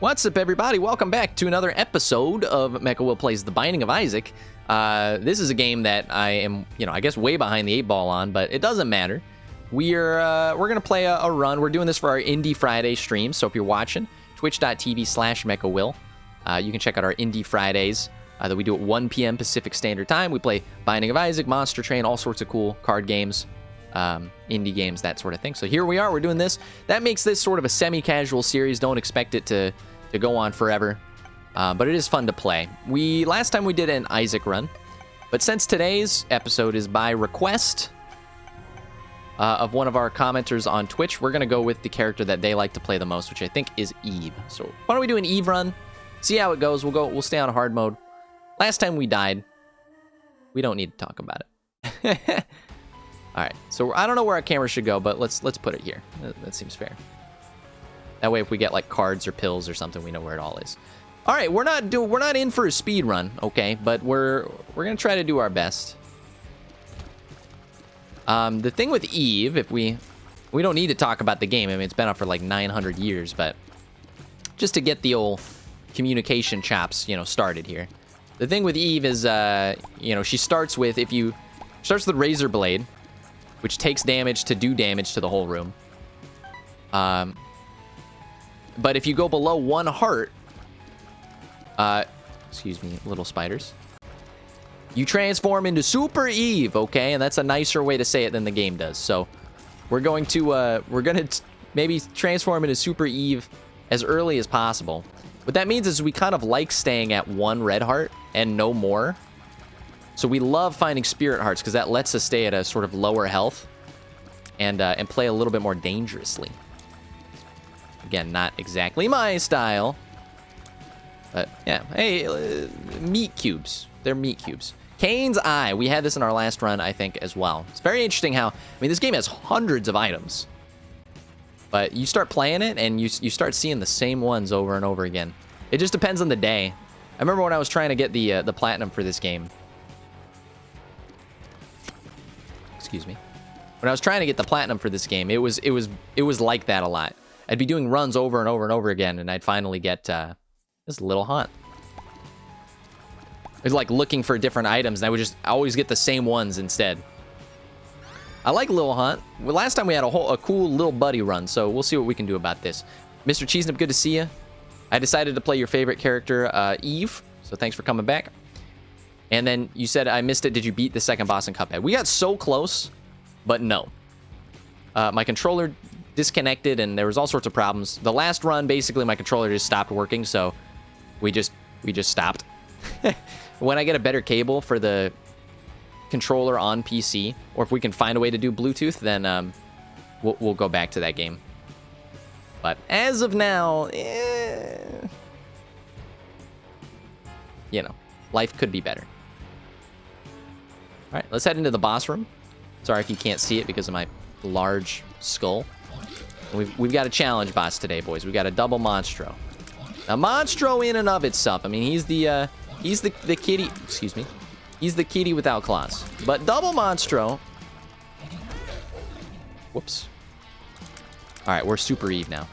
What's up, everybody? Welcome back to another episode of MechaWill Plays The Binding of Isaac. This is a game that I am, I guess way behind the 8-ball on, but it doesn't matter. We're gonna play a run. We're doing this for our Indie Friday stream, so if you're watching, twitch.tv/MechaWill. You can check out our Indie Fridays that we do at 1 p.m. Pacific Standard Time. We play Binding of Isaac, Monster Train, all sorts of cool card games, indie games, that sort of thing. So here we are, we're doing this. That makes this sort of a semi-casual series. Don't expect it to go on forever, but it is fun to play. Last time we did an Isaac run, but since today's episode is by request of one of our commenters on Twitch, we're gonna go with the character that they like to play the most, which I think is Eve. So why don't we do an Eve run, see how it goes. We'll stay on hard mode. Last time we died, we don't need to talk about it. All right, so I don't know where our camera should go, but let's put it here. That seems fair. That way, if we get like cards or pills or something, we know where it all is. All right, we're not in for a speed run, okay? But we're gonna try to do our best. The thing with Eve, if we don't need to talk about the game. I mean, it's been out for like 900 years, but just to get the old communication chops, started here. The thing with Eve is, she starts with starts with Razor Blade, which takes damage to do damage to the whole room. But if you go below 1 heart, excuse me, little spiders, you transform into Super Eve, okay? And that's a nicer way to say it than the game does. So we're going to, maybe transform into Super Eve as early as possible. What that means is we kind of like staying at 1 red heart and no more. So we love finding spirit hearts because that lets us stay at a sort of lower health and play a little bit more dangerously. Again, not exactly my style, but yeah. Hey, meat cubes. They're meat cubes. Cain's Eye. We had this in our last run, I think, as well. It's very interesting how, this game has hundreds of items, but you start playing it and you start seeing the same ones over and over again. It just depends on the day. I remember when I was trying to get the platinum for this game. Excuse me. When I was trying to get the platinum for this game, it was like that a lot. I'd be doing runs over and over and over again, and I'd finally get this little hunt. It was like looking for different items, and I would just always get the same ones instead. I like Lil Hunt. Well, last time we had a cool little buddy run, so we'll see what we can do about this. Mr. Cheesenip, good to see you. I decided to play your favorite character, Eve, so thanks for coming back. And then you said, I missed it. Did you beat the second boss in Cuphead? We got so close, but no. My controller disconnected, and there was all sorts of problems. The last run, basically, my controller just stopped working, so we just stopped. When I get a better cable for the controller on PC, or if we can find a way to do Bluetooth, then we'll go back to that game. But as of now, life could be better. All right, let's head into the boss room. Sorry if you can't see it because of my large skull. We've got a challenge boss today, boys. We've got a double Monstro. Now, Monstro in and of itself, he's the kitty. Excuse me. He's the kitty without claws. But double Monstro. Whoops. All right, we're Super Eve now.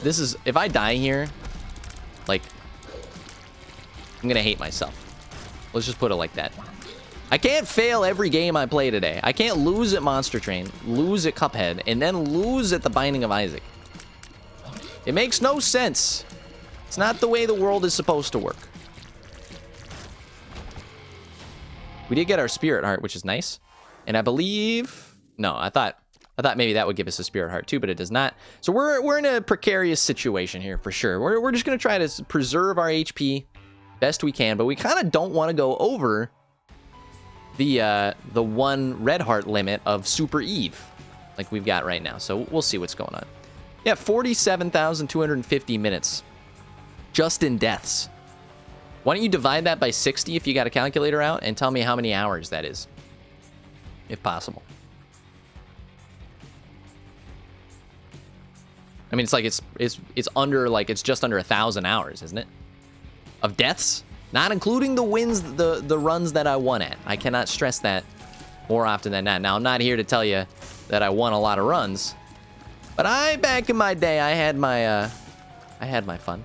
This is, if I die here, like, I'm gonna hate myself. Let's just put it like that. I can't fail every game I play today. I can't lose at Monster Train, lose at Cuphead, and then lose at The Binding of Isaac. It makes no sense. It's not the way the world is supposed to work. We did get our Spirit Heart, which is nice. And I believe... No, I thought maybe that would give us a Spirit Heart too, but it does not. So we're in a precarious situation here for sure. We're just going to try to preserve our HP best we can, but we kind of don't want to go over the 1 red heart limit of Super Eve like we've got right now. So we'll see what's going on. Yeah, 47,250 minutes just in deaths. Why don't you divide that by 60 if you got a calculator out and tell me how many hours that is, if possible. It's like it's under, like, it's just under 1,000 hours, isn't it? Of deaths? Not including the wins, the runs that I won at. I cannot stress that more often than not. Now, I'm not here to tell you that I won a lot of runs. But back in my day, I had my fun.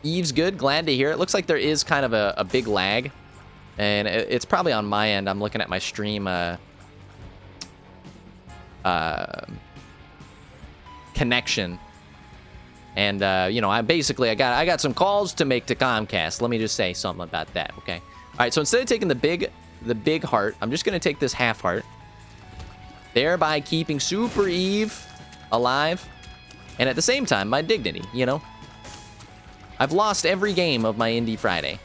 Eve's good. Glad to hear it. Looks like there is kind of a big lag. And it's probably on my end. I'm looking at my stream connection. And, you know, I got some calls to make to Comcast. Let me just say something about that, okay? All right, so instead of taking the big heart, I'm just going to take this half heart. Thereby keeping Super Eve alive. And at the same time, my dignity, you know? I've lost every game of my Indie Friday.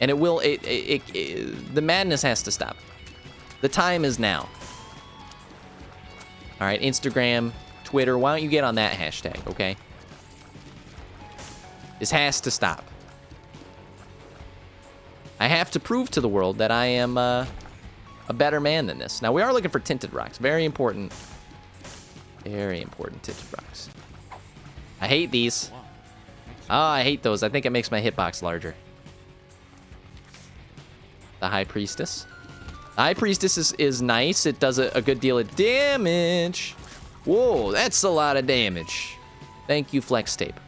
And the madness has to stop. The time is now. All right, Instagram, Twitter, why don't you get on that hashtag, okay? This has to stop. I have to prove to the world that I am a better man than this. Now, we are looking for tinted rocks. Very important. Very important tinted rocks. I hate these. Oh, I hate those. I think it makes my hitbox larger. The High Priestess. The High Priestess is nice. It does a good deal of damage. Whoa, that's a lot of damage. Thank you, Flex Tape.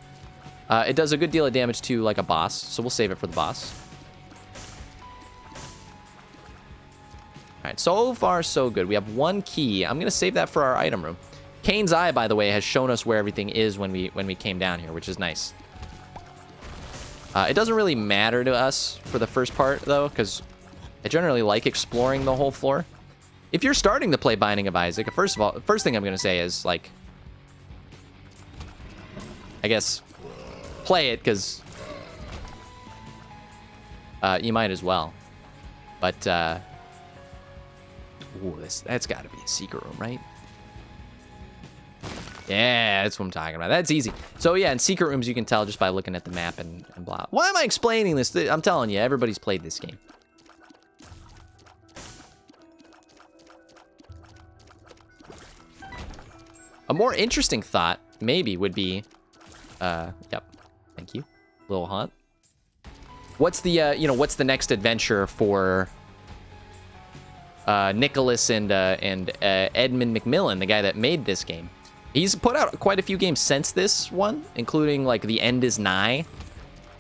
It does a good deal of damage to, like, a boss, so we'll save it for the boss. All right, so far, so good. We have one key. I'm going to save that for our item room. Kane's Eye, by the way, has shown us where everything is when we came down here, which is nice. It doesn't really matter to us for the first part, though, because I generally like exploring the whole floor. If you're starting to play Binding of Isaac, first thing I'm going to say is, like, I guess, play it, because you might as well. But, ooh, that's got to be a secret room, right? Yeah, that's what I'm talking about. That's easy. So, yeah, in secret rooms, you can tell just by looking at the map and blah. Why am I explaining this? I'm telling you, everybody's played this game. A more interesting thought, maybe, would be... yep. Thank you. Little haunt. What's the, what's the next adventure for... Nicholas and Edmund McMillan, the guy that made this game? He's put out quite a few games since this one, including, like, The End Is Nigh,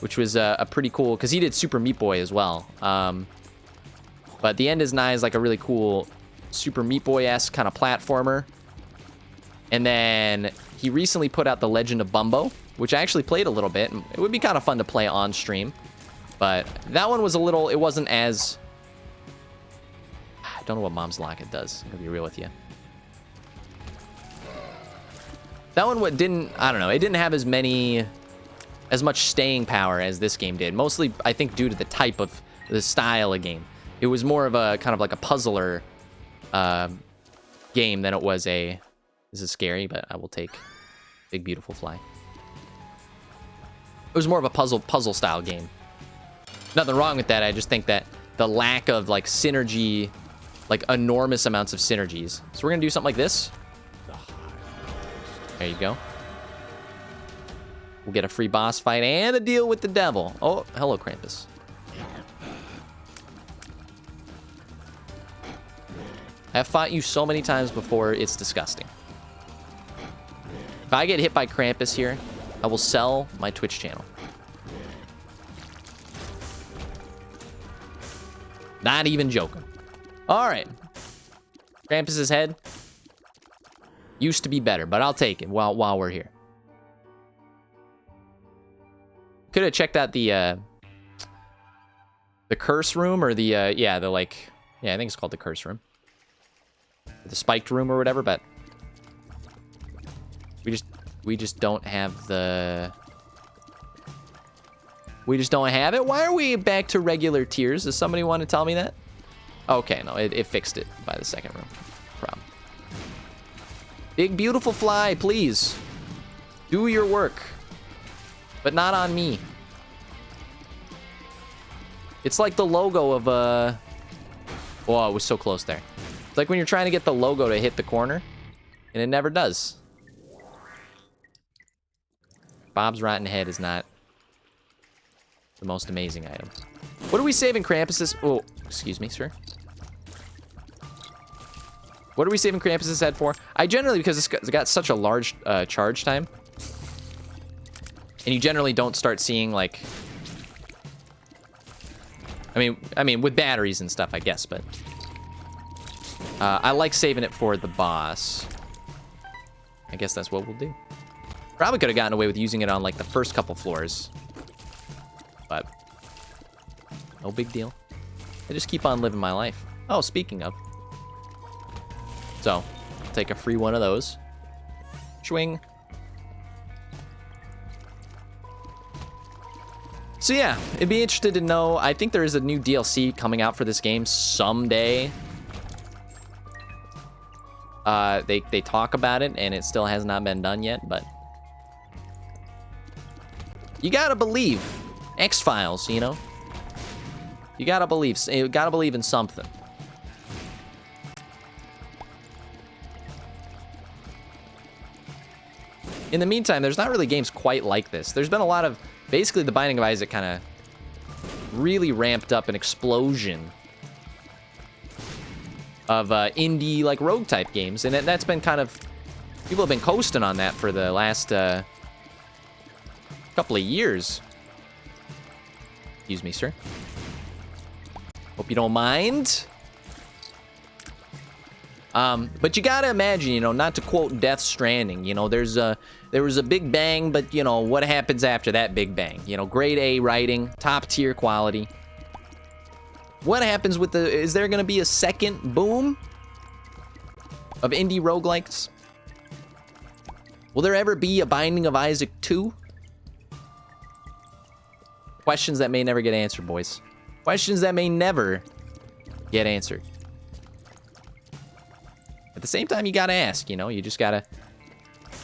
which was a pretty cool... Because he did Super Meat Boy as well. But The End Is Nigh is, like, a really cool Super Meat Boy-esque kind of platformer. And then he recently put out The Legend of Bumbo, which I actually played a little bit. It would be kind of fun to play on stream. But that one was a little... It wasn't as... I don't know what Mom's Locket does. I'm going to be real with you. That one I don't know, it didn't have as much staying power as this game did. Mostly, I think, due to the type of, the style of game. It was more of a, kind of like a puzzler game than it was a, this is scary, but I will take Big Beautiful Fly. It was more of a puzzle style game. Nothing wrong with that, I just think that the lack of, like, synergy, like, enormous amounts of synergies. So we're gonna do something like this. There you go. We'll get a free boss fight and a deal with the devil. Oh, hello, Krampus. I have fought you so many times before, it's disgusting. If I get hit by Krampus here, I will sell my Twitch channel. Not even joking. All right. Krampus's head. Used to be better, but I'll take it while we're here. Could have checked out the curse room or the I think it's called the curse room. The spiked room or whatever, but we just don't have the it. Why are we back to regular tiers? Does somebody want to tell me that? Okay, no, it fixed it by the second room. Problem. Big Beautiful Fly, please. Do your work. But not on me. It's like the logo of, oh, it was so close there. It's like when you're trying to get the logo to hit the corner, and it never does. Bob's Rotten Head is not the most amazing item. What are we saving Krampus's? Oh, excuse me, sir. What are we saving Krampus's head for? I generally, because it's got such a large charge time, and you generally don't start seeing, like... I mean, with batteries and stuff, I guess, but... I like saving it for the boss. I guess that's what we'll do. Probably could have gotten away with using it on, like, the first couple floors. But... no big deal. I just keep on living my life. Oh, speaking of... so, I'll take a free one of those. Swing. So yeah, it'd be interested to know. I think there is a new DLC coming out for this game someday. They talk about it, and it still has not been done yet, but... you gotta believe. X-Files, you know? You gotta believe in something. In the meantime, there's not really games quite like this. There's been a lot of... basically, The Binding of Isaac kind of really ramped up an explosion of indie, like, rogue-type games. And that's been kind of... people have been coasting on that for the last couple of years. Excuse me, sir. Hope you don't mind. But you gotta imagine, you know, not to quote Death Stranding, you know, there was a big bang, but, you know, what happens after that big bang? You know, grade A writing, top tier quality. What happens with the... is there gonna be a second boom of indie roguelikes? Will there ever be a Binding of Isaac 2? Questions that may never get answered, boys. Questions that may never get answered. At the same time, you gotta ask, you know? You just gotta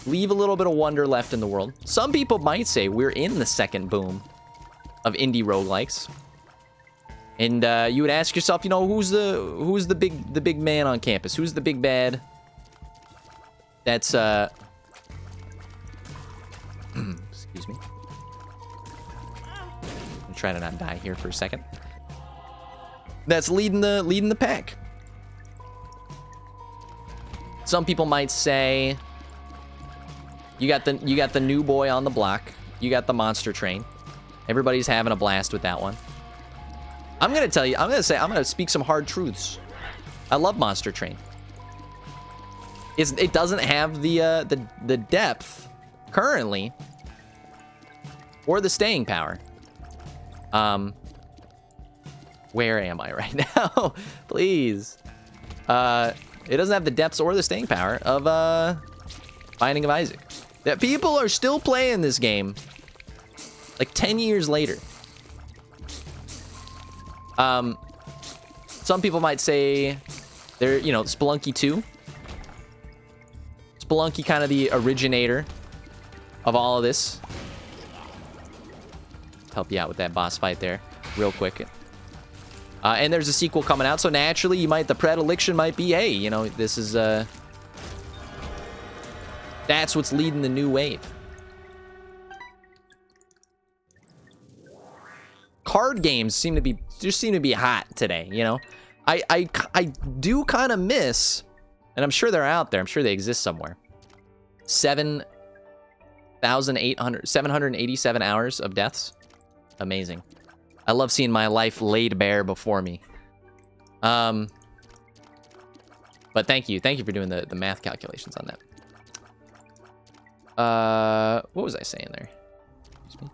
leave a little bit of wonder left in the world. Some people might say we're in the second boom of indie roguelikes. And you would ask yourself, you know, who's the big man on campus? Who's the big bad? That's excuse me. I'm trying to not die here for a second. That's leading the pack. Some people might say you got the new boy on the block. You got the monster train. Everybody's having a blast with that one. I'm gonna tell you. I'm gonna speak some hard truths. I love Monster Train. It doesn't have the depth currently, or the staying power. Where am I right now? Please. It doesn't have the depths or the staying power of Binding of Isaac. That people are still playing this game like 10 years later. Some people might say they're, you know, Spelunky 2. Spelunky kind of the originator of all of this. Help you out with that boss fight there real quick. And there's a sequel coming out, so naturally the predilection might be, hey, you know, this is that's what's leading the new wave. Card games seem to be hot today, you know. I do kind of miss, and I'm sure they're out there. I'm sure they exist somewhere. 787 hours of deaths. Amazing. I love seeing my life laid bare before me. But thank you for doing the math calculations on that. What was I saying there? Excuse me.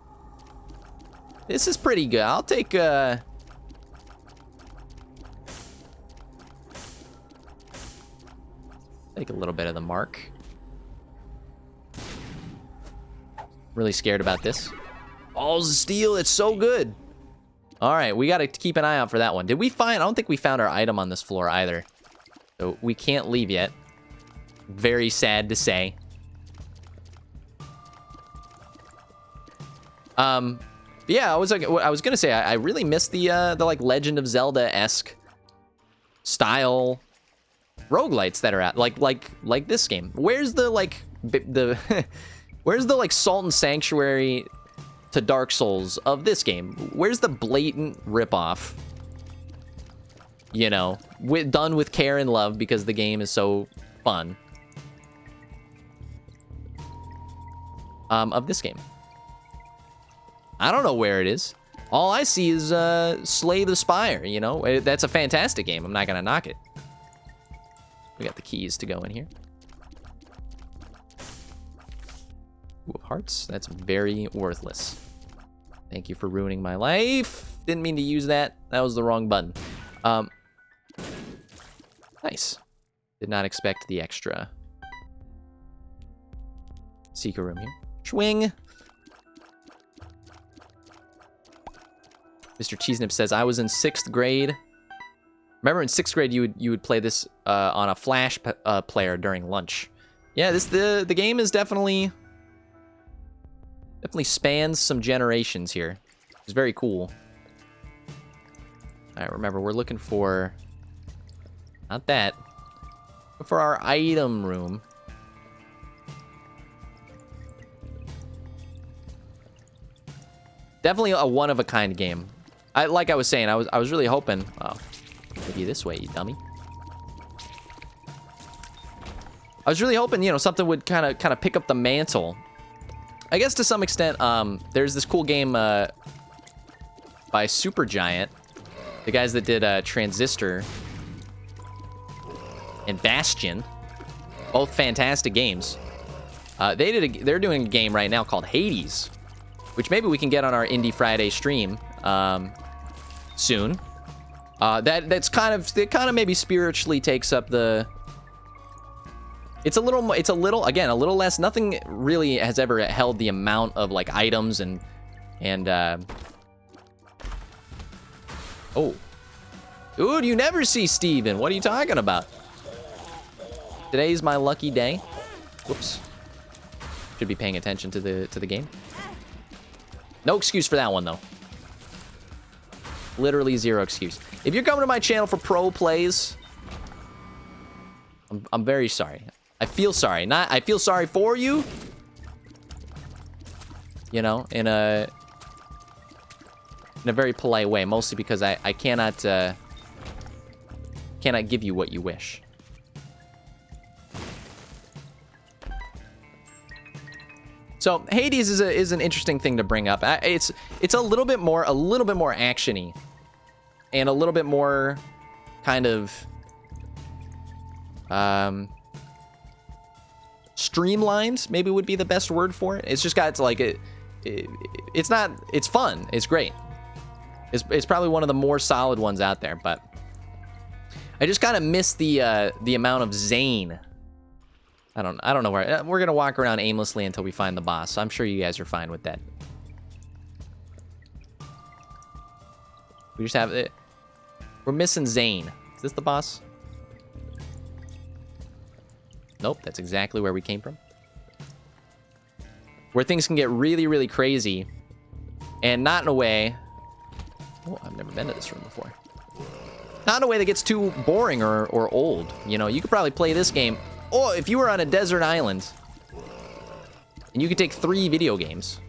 This is pretty good. I'll take take a little bit of the mark. Really scared about this. Balls of steel, it's so good. All right, we got to keep an eye out for that one. Did we find... I don't think we found our item on this floor either. So we can't leave yet. Very sad to say. Yeah, I was gonna say I really missed the like Legend of Zelda-esque style roguelites that are out like this game. Where's the like where's the like Salt and Sanctuary to Dark Souls of this game? Where's the blatant ripoff you know, done with care and love because the game is so fun. Of this game. I don't know where it is. All I see is Slay the Spire, you know? That's a fantastic game. I'm not going to knock it. We got the keys to go in here. Ooh, of hearts. That's very worthless. Thank you for ruining my life. Didn't mean to use that. That was the wrong button. Nice. Did not expect the extra secret room here. Swing. Mr. Cheesenip says, I was in 6th grade. Remember in 6th grade you would play this on a flash player during lunch. Yeah, the game is definitely spans some generations here. It's very cool. All right, remember we're looking for not that, but for our item room. Definitely a one-of-a-kind game. Like I was saying, I was really hoping... Oh, maybe this way, you dummy. I was really hoping, you know, something would kind of pick up the mantle. I guess to some extent, there's this cool game by Supergiant, the guys that did Transistor and Bastion, both fantastic games. They're doing a game right now called Hades, which maybe we can get on our Indie Friday stream soon. It kind of maybe spiritually takes up the. It's a little again a little less. Nothing really has ever held the amount of like items and oh, dude, you never see Steven. What are you talking about? Today's my lucky day. Whoops. Should be paying attention to the game. No excuse for that one, though. Literally zero excuse. If you're coming to my channel for pro plays, I'm very sorry. I feel sorry. I feel sorry for you. You know, in a very polite way, mostly because I cannot give you what you wish. So Hades is an interesting thing to bring up. It's a little bit more actiony, and a little bit more kind of streamlined. Maybe would be the best word for it. It's just got like it's fun. It's great. It's probably one of the more solid ones out there, but I just kind of miss the amount of zane. I don't know where. We're gonna walk around aimlessly until we find the boss. So I'm sure you guys are fine with that. We just have it. We're missing Zane. Is this the boss? Nope, that's exactly where we came from. Where things can get really, really crazy, and not in a way. Oh, I've never been to this room before. Not in a way that gets too boring or old. You know, you could probably play this game. Oh, if you were on a desert island, and you could take 3 video games,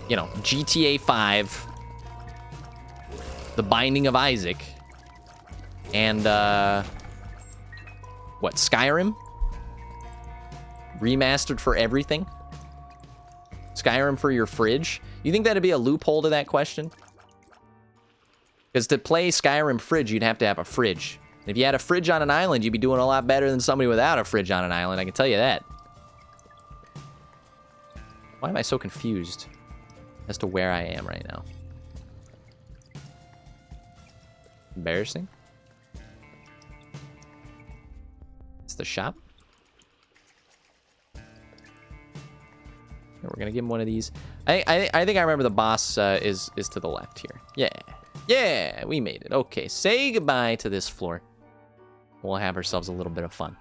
you know, GTA 5, The Binding of Isaac, and, what, Skyrim? Remastered for everything? Skyrim for your fridge? You think that'd be a loophole to that question? Because to play Skyrim fridge, you'd have to have a fridge. If you had a fridge on an island, you'd be doing a lot better than somebody without a fridge on an island, I can tell you that. Why am I so confused as to where I am right now? Embarrassing. It's the shop. We're gonna give him one of these. I think I remember the boss is to the left here. Yeah, we made it. Okay, say goodbye to this floor. We'll have ourselves a little bit of fun.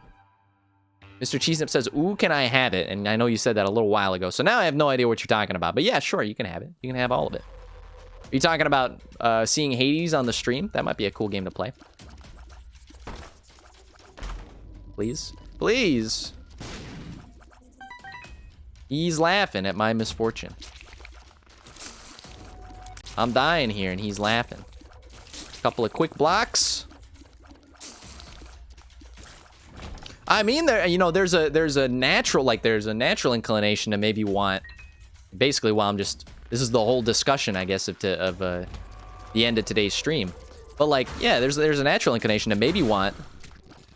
Mr. Cheesenip says, ooh, can I have it? And I know you said that a little while ago, so now I have no idea what you're talking about. But yeah, sure, you can have it. You can have all of it. Are you talking about seeing Hades on the stream? That might be a cool game to play. Please? Please! He's laughing at my misfortune. I'm dying here, and he's laughing. Couple of quick blocks. I mean, there, you know, there's a natural inclination to maybe want, basically, while I'm just, this is the whole discussion, I guess, of the end of today's stream. But like, yeah, there's a natural inclination to maybe want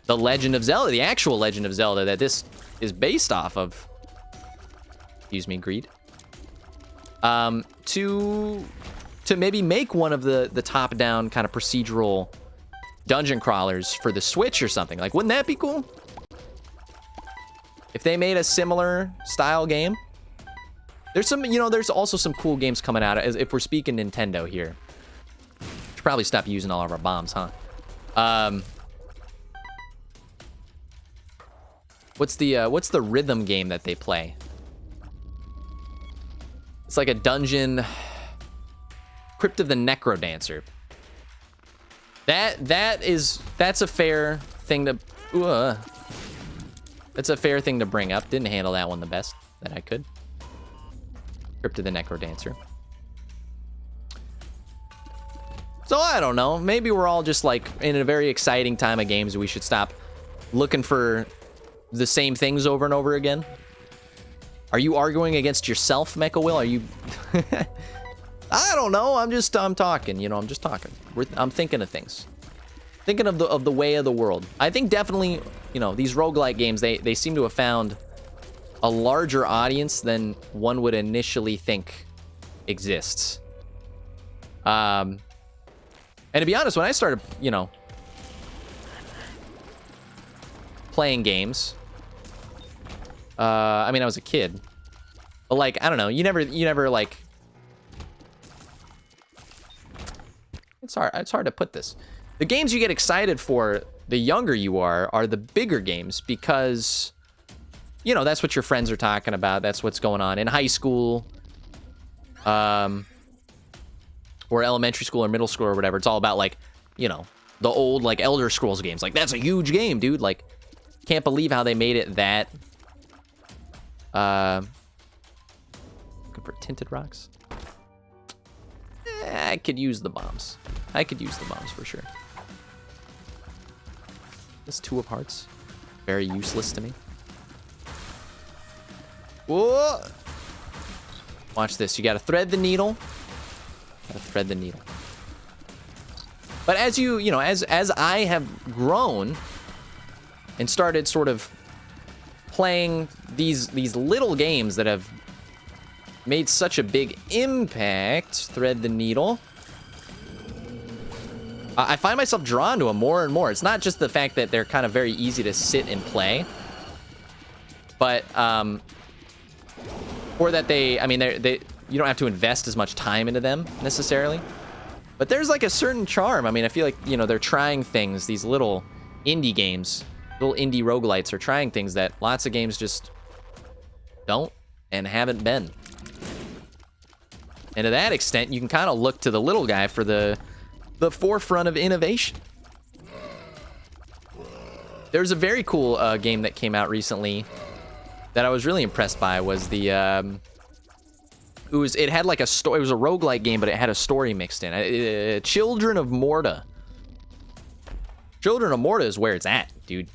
the Legend of Zelda, the actual Legend of Zelda that this is based off of. Excuse me, greed. To maybe make one of the top-down kind of procedural dungeon crawlers for the Switch or something. Like, wouldn't that be cool? If they made a similar style game. There's some, you know, there's also some cool games coming out, as if we're speaking Nintendo here. Should probably stop using all of our bombs, huh? What's the rhythm game that they play? It's like a dungeon. Crypt of the Necrodancer. That's a fair thing to. That's a fair thing to bring up. Didn't handle that one the best that I could. Crypt of the Necrodancer. So I don't know. Maybe we're all just like in a very exciting time of games. We should stop looking for the same things over and over again. Are you arguing against yourself, MechaWill? Are you? I don't know. I'm talking. You know, I'm just talking. I'm thinking of things. Thinking of the way of the world. I think definitely, you know, these roguelike games, they seem to have found a larger audience than one would initially think exists. And to be honest, when I started, you know, playing games, I mean, I was a kid, but like, I don't know, you never like, it's hard to put this. The games you get excited for, the younger you are the bigger games, because, you know, that's what your friends are talking about. That's what's going on in high school, or elementary school or middle school or whatever. It's all about, like, you know, the old, like, Elder Scrolls games. Like, that's a huge game, dude. Like, can't believe how they made it that. Looking for tinted rocks. I could use the bombs. I could use the bombs for sure. This Two of Hearts, very useless to me. Whoa! Watch this. You gotta thread the needle. Gotta thread the needle. But as you know, as I have grown and started sort of playing these little games that have made such a big impact, thread the needle, I find myself drawn to them more and more. It's not just the fact that they're kind of very easy to sit and play, but or that I mean, you don't have to invest as much time into them necessarily. But there's like a certain charm. I mean, I feel like, you know, they're trying things, these little indie games, little indie roguelites are trying things that lots of games just don't and haven't been. And to that extent, you can kind of look to the little guy for the forefront of innovation. There's a very cool game that came out recently that I was really impressed by. Was the it had like a story. It was a roguelike game, but it had a story mixed in. Children of Morta. Children of Morta is where it's at, dude.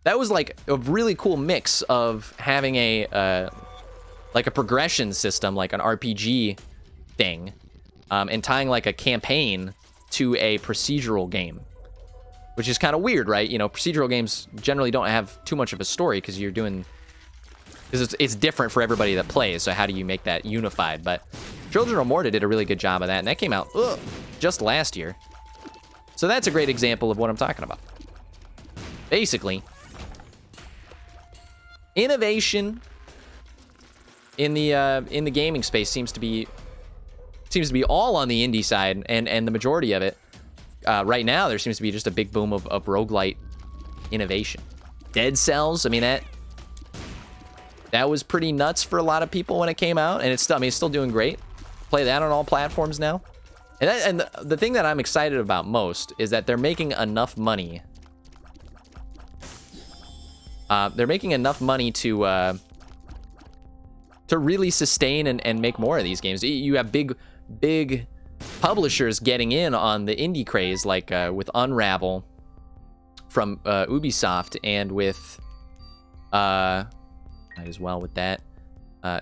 That was like a really cool mix of having a like a progression system, like an RPG thing, and tying like a campaign to a procedural game, which is kind of weird, right? You know, procedural games generally don't have too much of a story because it's different for everybody that plays. So how do you make that unified? But Children of Morta did a really good job of that, and that came out just last year. So that's a great example of what I'm talking about. Basically, innovation in the gaming space seems to be all on the indie side, and the majority of it right now, there seems to be just a big boom of roguelite innovation. Dead Cells, I mean, that was pretty nuts for a lot of people when it came out, and it's still doing great. Play that on all platforms now. And the thing that I'm excited about most is that they're making enough money. They're making enough money to really sustain and make more of these games. You have big publishers getting in on the indie craze, like with Unravel from Ubisoft, and with might as well with that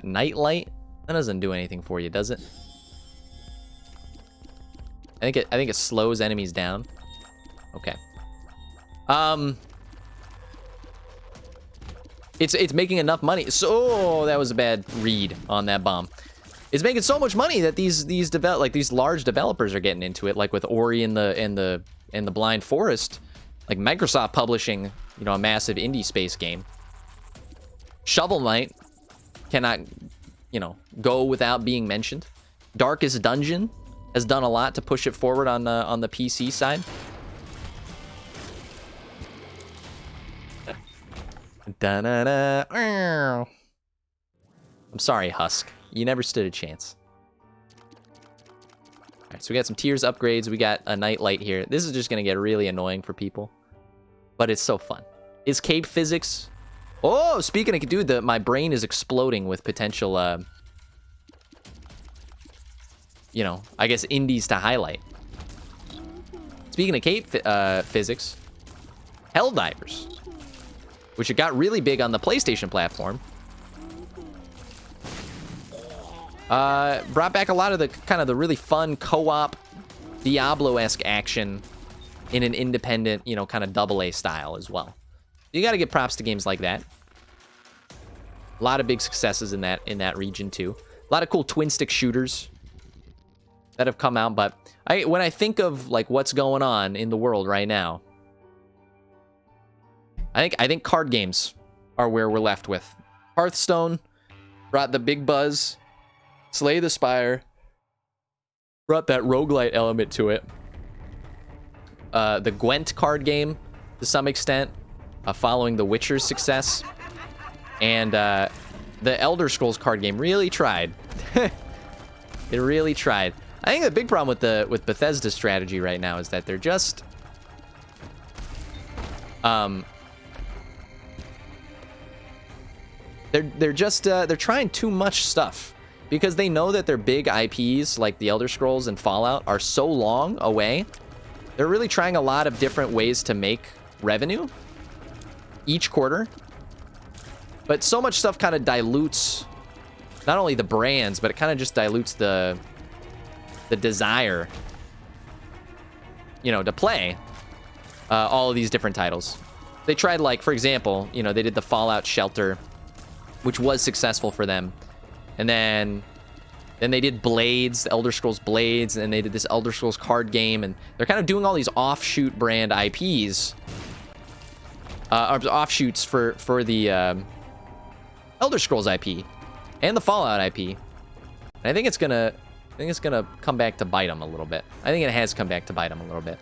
Nightlight. That doesn't do anything for you, does it? I think it slows enemies down. Okay. It's making enough money. So that was a bad read on that bomb. It's making so much money that these large developers are getting into it, like with Ori and the Blind Forest, like Microsoft publishing, you know, a massive indie space game. Shovel Knight cannot, you know, go without being mentioned. Darkest Dungeon has done a lot to push it forward on the PC side. Da-da-da. I'm sorry, Husk. You never stood a chance. Alright, so we got some tiers upgrades. We got a Nightlight here. This is just going to get really annoying for people. But it's so fun. Is Cape Physics... Oh, speaking of... Dude, my brain is exploding with potential... you know, I guess indies to highlight. Speaking of Cape Physics... Helldivers. Which it got really big on the PlayStation platform. Brought back a lot of the kind of the really fun co-op Diablo-esque action in an independent, you know, kind of AA style as well. You got to give props to games like that. A lot of big successes in that region too. A lot of cool twin stick shooters that have come out. But when I think of like what's going on in the world right now, I think card games are where we're left with. Hearthstone brought the big buzz. Slay the Spire brought that roguelite element to it. The Gwent card game, to some extent, following The Witcher's success. And the Elder Scrolls card game really tried. It really tried. I think the big problem with Bethesda's strategy right now is that they're just... they're trying too much stuff. Because they know that their big IPs, like the Elder Scrolls and Fallout, are so long away. They're really trying a lot of different ways to make revenue each quarter. But so much stuff kind of dilutes not only the brands, but it kind of just dilutes the desire, you know, to play all of these different titles. They tried, like, for example, you know, they did the Fallout Shelter, which was successful for them. And then they did Blades, the Elder Scrolls Blades, and they did this Elder Scrolls card game, and they're kind of doing all these offshoot brand IPs, or offshoots for the Elder Scrolls IP and the Fallout IP. And I think it's gonna come back to bite them a little bit. I think it has come back to bite them a little bit.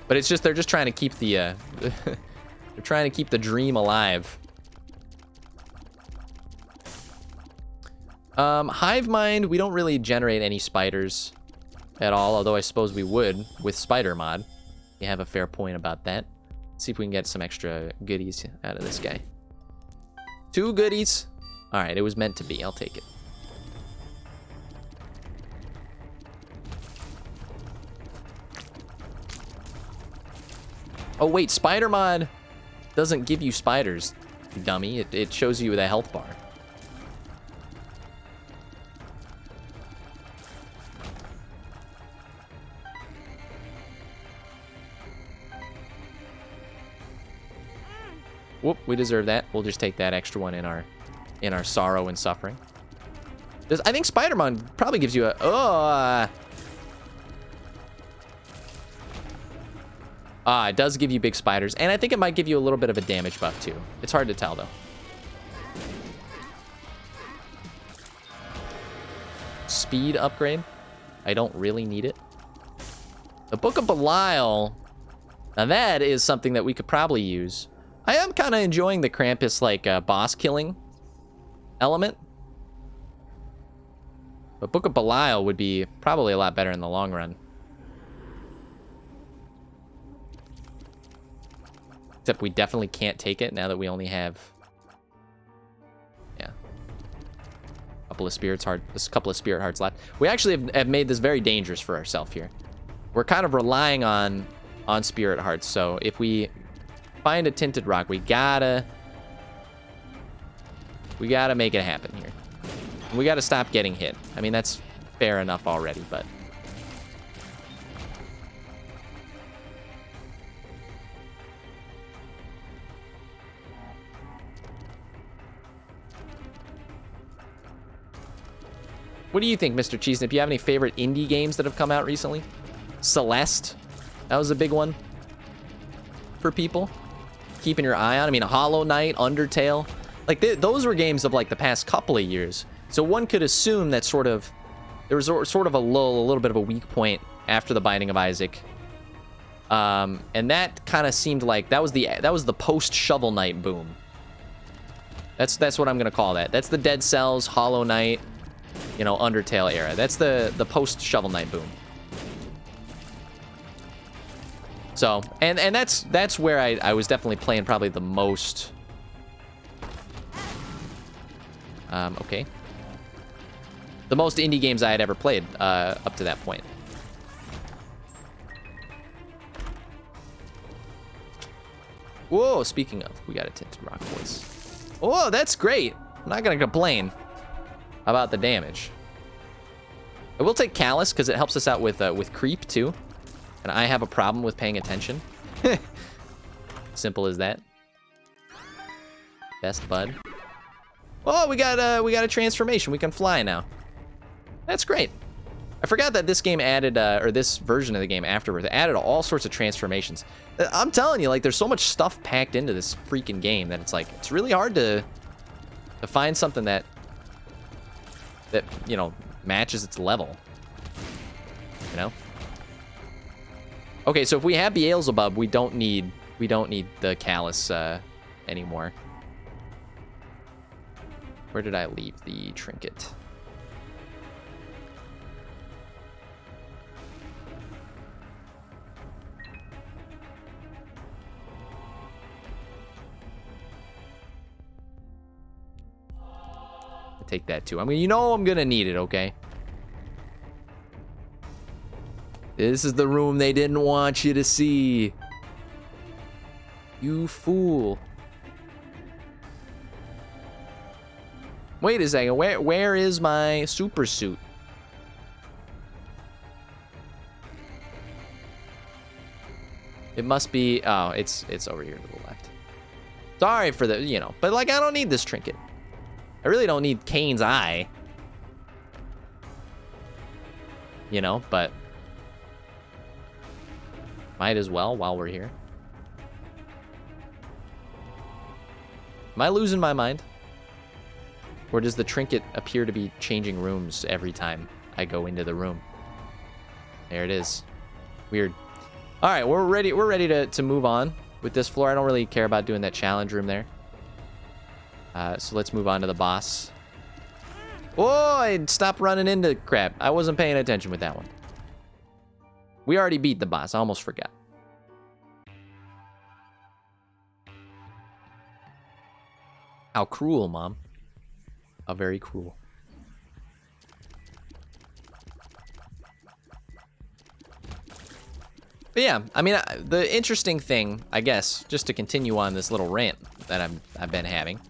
But it's just they're just trying to keep the they're trying to keep the dream alive. Hive Mind, we don't really generate any spiders at all, although I suppose we would with Spider Mod. You have a fair point about that. Let's see if we can get some extra goodies out of this guy. 2 goodies. All right, it was meant to be. I'll take it. Oh, wait, Spider Mod doesn't give you spiders, dummy. It shows you the health bar. Whoop, we deserve that. We'll just take that extra one in our sorrow and suffering. I think Spider-Man probably gives you a... it does give you big spiders. And I think it might give you a little bit of a damage buff, too. It's hard to tell, though. Speed upgrade. I don't really need it. The Book of Belial. Now, that is something that we could probably use. I am kind of enjoying the Krampus, like, boss killing element. But Book of Belial would be probably a lot better in the long run. Except we definitely can't take it now that we only have... Yeah. A couple of spirit hearts left. We actually have made this very dangerous for ourselves here. We're kind of relying on spirit hearts. So if we find a tinted rock, we gotta make it happen here. We gotta stop getting hit. I mean, that's fair enough already, but what do you think, Mr. Cheesnip? You have any favorite indie games that have come out recently? Celeste, that was a big one for people. Keeping your eye on. I mean, Hollow Knight, Undertale. Like, those were games of, like, the past couple of years. So one could assume that there was sort of a lull, a little bit of a weak point after the Binding of Isaac. And that kind of seemed like that was the post-Shovel Knight boom. That's what I'm going to call that. That's the Dead Cells, Hollow Knight, you know, Undertale era. That's the post-Shovel Knight boom. So, and that's where I was definitely playing probably the most. Okay. The most indie games I had ever played up to that point. Whoa, speaking of, we got a tinted rock, boys. Oh, that's great. I'm not going to complain about the damage. I will take Callus because it helps us out with creep too. And I have a problem with paying attention. Simple as that. Best bud. Oh, we got a transformation. We can fly now. That's great. I forgot that this game added, or this version of the game, Afterbirth, added all sorts of transformations. I'm telling you, like, there's so much stuff packed into this freaking game that it's like, it's really hard to find something that you know, matches its level. You know? Okay, so if we have Beelzebub, we don't need the Callus anymore. Where did I leave the trinket? I'll take that too. I mean, you know I'm gonna need it, okay? This is the room they didn't want you to see. You fool. Wait a second, where is my super suit? It must be, oh, it's over here to the left. Sorry for the, you know, but like, I don't need this trinket. I really don't need Kane's eye. You know, but might as well while we're here. Am I losing my mind? Or does the trinket appear to be changing rooms every time I go into the room? There it is. Weird. All right, we're ready to move on with this floor. I don't really care about doing that challenge room there. So let's move on to the boss. Oh, I stopped running into crap. I wasn't paying attention with that one. We already beat the boss. I almost forgot. How cruel, Mom. How very cruel. But yeah, I mean, the interesting thing, I guess, just to continue on this little rant that I've been having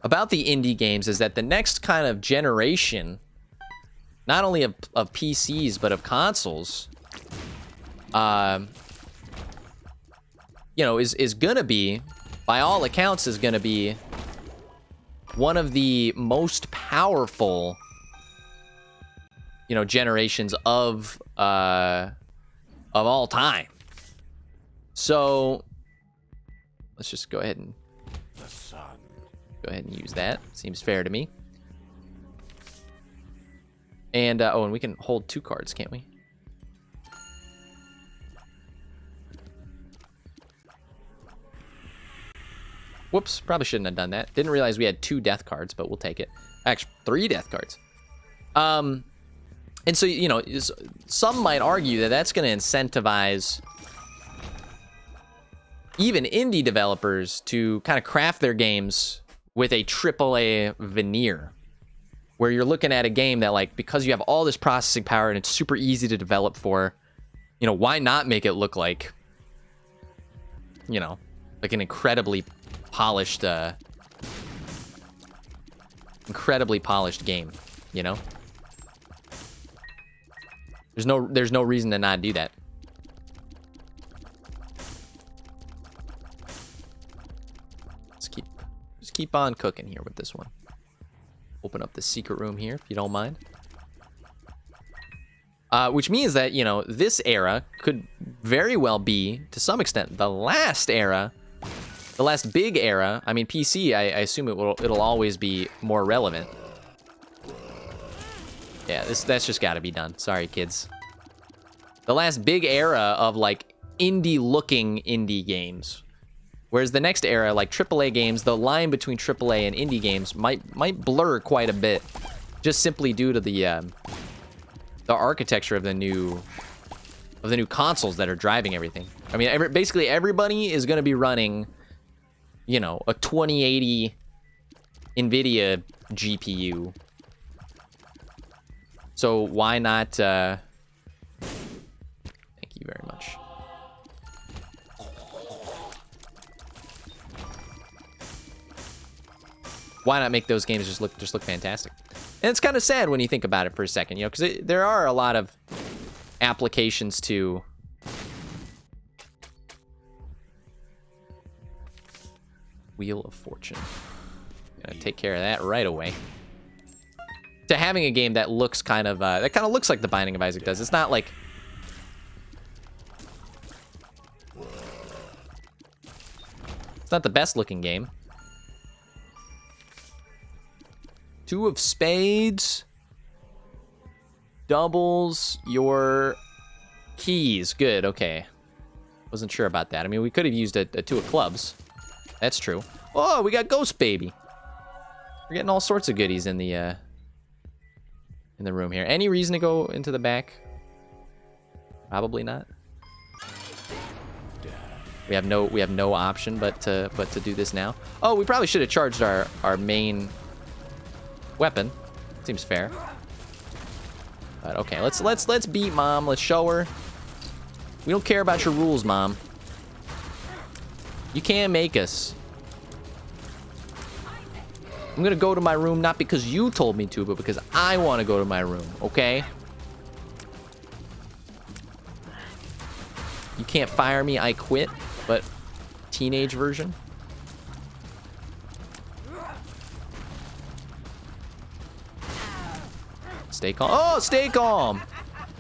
about the indie games is that the next kind of generation, not only of PCs, but of consoles, you know, is gonna be, by all accounts, is gonna be one of the most powerful, you know, generations of all time. So let's just go ahead and use that. Seems fair to me. And oh, and we can hold 2 cards, can't we? Whoops, probably shouldn't have done that. Didn't realize we had 2 death cards, but we'll take it. Actually, 3 death cards. And so, you know, some might argue that that's going to incentivize even indie developers to kind of craft their games with a AAA veneer, where you're looking at a game that, like, because you have all this processing power and it's super easy to develop for, you know, why not make it look like, you know, like an incredibly polished game, you know? There's no reason to not do that. Just keep on cooking here with this one. Open up the secret room here, if you don't mind. Which means that, you know, this era could very well be, to some extent, the last era, the last big era. I mean, PC, I assume it'll always be more relevant. Yeah, that's just got to be done. Sorry, kids. The last big era of, like, indie-looking indie games. Whereas the next era, like AAA games, the line between AAA and indie games might blur quite a bit, just simply due to the architecture of the new consoles that are driving everything. I mean, basically everybody is going to be running, you know, a 2080 NVIDIA GPU. So why not? Thank you very much. Why not make those games just look fantastic? And it's kind of sad when you think about it for a second, you know, because there are a lot of applications to Wheel of Fortune. Gonna take care of that right away. To having a game that looks kind of looks like The Binding of Isaac does. It's not like it's not the best looking game. Two of spades doubles your keys. Good, okay. Wasn't sure about that. I mean, we could have used a two of clubs. That's true. Oh, we got Ghost Baby. We're getting all sorts of goodies in the room here. Any reason to go into the back? Probably not. We have no option but to do this now. Oh, we probably should have charged our main weapon. Seems fair. But okay, let's beat Mom. Let's show her. We don't care about your rules, Mom. You can't make us. I'm gonna go to my room not because you told me to, but because I want to go to my room, okay? You can't fire me, I quit, but teenage version. Stay calm. Oh, stay calm.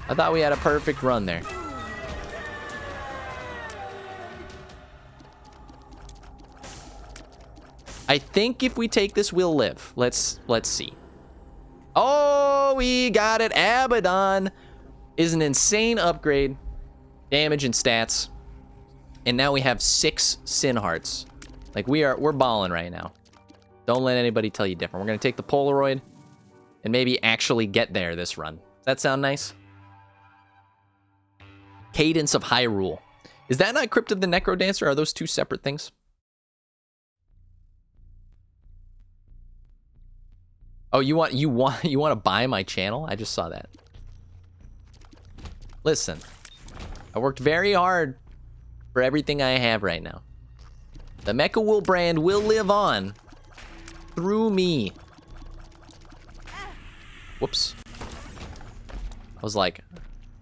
I thought we had a perfect run there. I think if we take this, we'll live. Let's see. Oh, we got it. Abaddon is an insane upgrade. Damage and stats. And now we have 6 Sin Hearts. Like, we're balling right now. Don't let anybody tell you different. We're gonna take the Polaroid and maybe actually get there this run. Does that sound nice? Cadence of Hyrule. Is that not Crypt of the Necrodancer? Are those two separate things? Oh, you want to buy my channel? I just saw that. Listen, I worked very hard for everything I have right now. The MechaWill brand will live on through me. Whoops. I was like,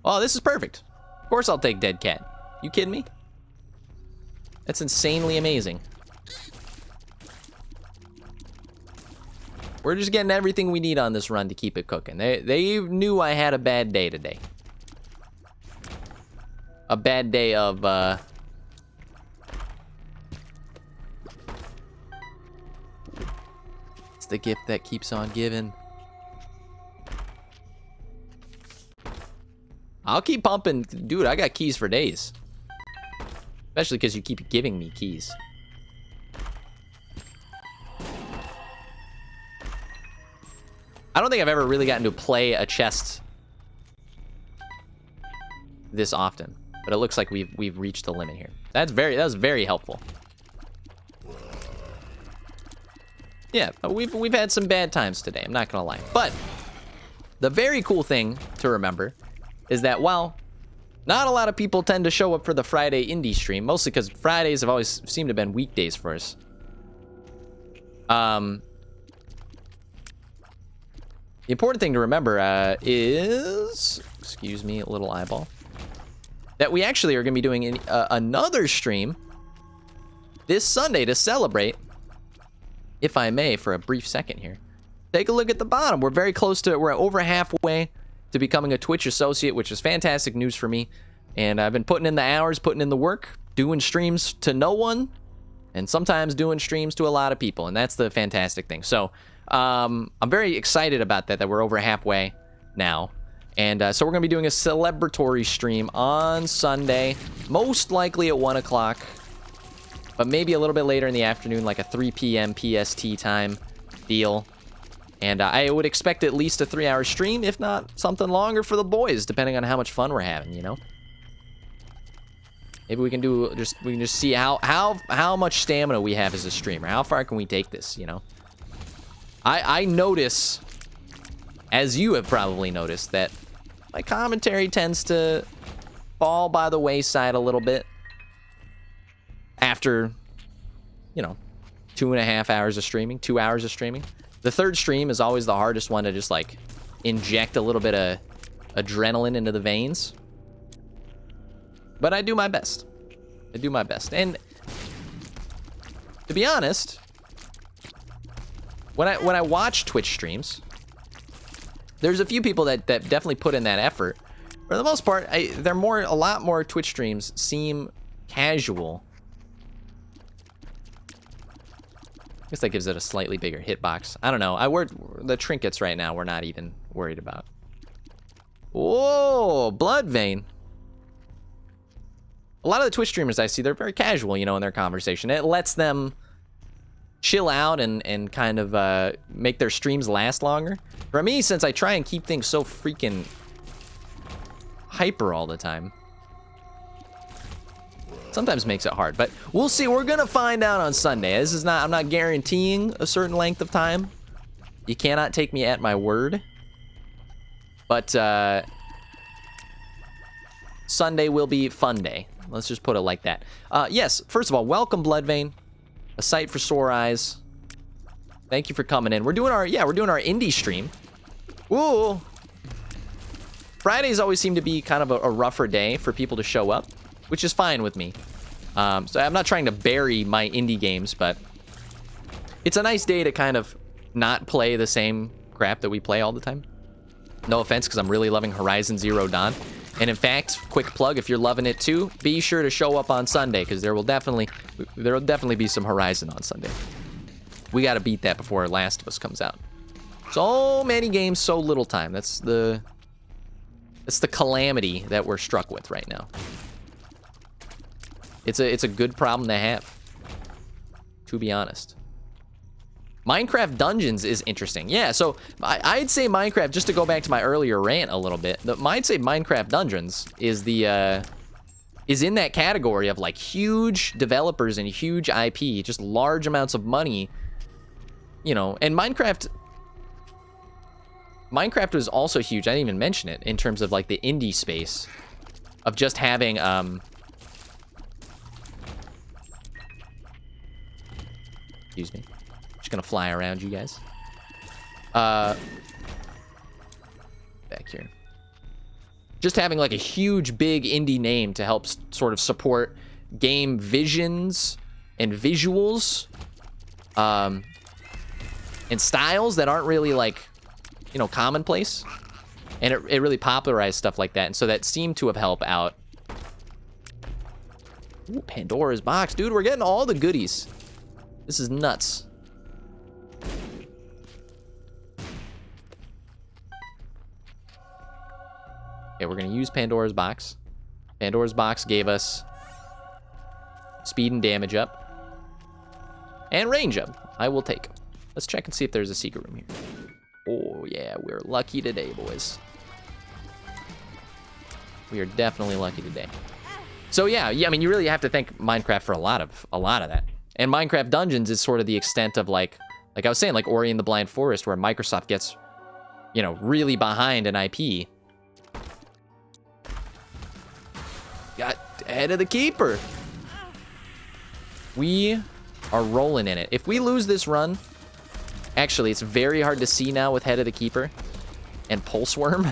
oh, this is perfect. Of course I'll take Dead Cat. You kidding me? That's insanely amazing. We're just getting everything we need on this run to keep it cooking. They knew I had a bad day today. A bad day of, it's the gift that keeps on giving. I'll keep pumping. Dude, I got keys for days. Especially because you keep giving me keys. I don't think I've ever really gotten to play a chest this often, but it looks like we've reached the limit here. That was very helpful. Yeah, we've had some bad times today. I'm not gonna lie. But the very cool thing to remember is that while not a lot of people tend to show up for the Friday indie stream, mostly because Fridays have always seemed to have been weekdays for us. The important thing to remember is, excuse me, a little eyeball, that we actually are going to be doing another stream this Sunday to celebrate, if I may, for a brief second here. Take a look at the bottom. We're very close to, we're over halfway to becoming a Twitch associate, which is fantastic news for me. And I've been putting in the hours, putting in the work, doing streams to no one, and sometimes doing streams to a lot of people. And that's the fantastic thing. So I'm very excited about that we're over halfway now. And so we're going to be doing a celebratory stream on Sunday, most likely at 1 o'clock, but maybe a little bit later in the afternoon, like a 3 p.m. PST time deal. And I would expect at least a 3-hour stream, if not something longer for the boys, depending on how much fun we're having, you know? Maybe we can just see how much stamina we have as a streamer. How far can we take this, you know? I notice, as you have probably noticed, that my commentary tends to fall by the wayside a little bit after, you know, 2.5 hours of streaming, 2 hours of streaming. The third stream is always the hardest one to just, like, inject a little bit of adrenaline into the veins. But I do my best. I do my best. And to be honest, when I watch Twitch streams, there's a few people that definitely put in that effort. For the most part, a lot more Twitch streams seem casual. I guess that gives it a slightly bigger hitbox. I don't know. The trinkets right now we're not even worried about. Whoa, blood vein. A lot of the Twitch streamers I see, they're very casual, you know, in their conversation. It lets them chill out and kind of make their streams last longer. For me, since I try and keep things so freaking hyper all the time, sometimes makes it hard. But we'll see. We're gonna find out on Sunday. I'm not guaranteeing a certain length of time. You cannot take me at my word. But Sunday will be fun day. Let's just put it like that. Yes, first of all, welcome Bloodvein. A sight for sore eyes. Thank you for coming in. We're doing our indie stream. Ooh. Fridays always seem to be kind of a rougher day for people to show up, which is fine with me. So I'm not trying to bury my indie games, but it's a nice day to kind of not play the same crap that we play all the time. No offense, because I'm really loving Horizon Zero Dawn. And in fact, quick plug, if you're loving it too, be sure to show up on Sunday, because there will definitely be some Horizon on Sunday. We got to beat that before Last of Us comes out. So many games, so little time. That's the calamity that we're struck with right now. It's a good problem to have, to be honest. Minecraft Dungeons is interesting. Yeah, so I'd say Minecraft, just to go back to my earlier rant a little bit, I'd say Minecraft Dungeons is in that category of like huge developers and huge IP, just large amounts of money, you know. And Minecraft was also huge. I didn't even mention it in terms of like the indie space of just having excuse me. Just gonna fly around you guys. Back here. Just having like a huge, big indie name to help sort of support game visions and visuals, and styles that aren't really like, you know, commonplace. And it really popularized stuff like that. And so that seemed to have helped out. Ooh, Pandora's box. Dude, we're getting all the goodies. This is nuts. Okay, we're going to use Pandora's box. Pandora's box gave us speed and damage up. And range up. I will take. Let's check and see if there's a secret room here. Oh, yeah, we're lucky today, boys. We are definitely lucky today. So, yeah, I mean, you really have to thank Minecraft for a lot of that. And Minecraft Dungeons is sort of the extent of, like, Like I was saying, like Ori and the Blind Forest, where Microsoft gets, you know, really behind an IP. Got Head of the Keeper. We are rolling in it. If we lose this run, actually, it's very hard to see now with Head of the Keeper and Pulse Worm.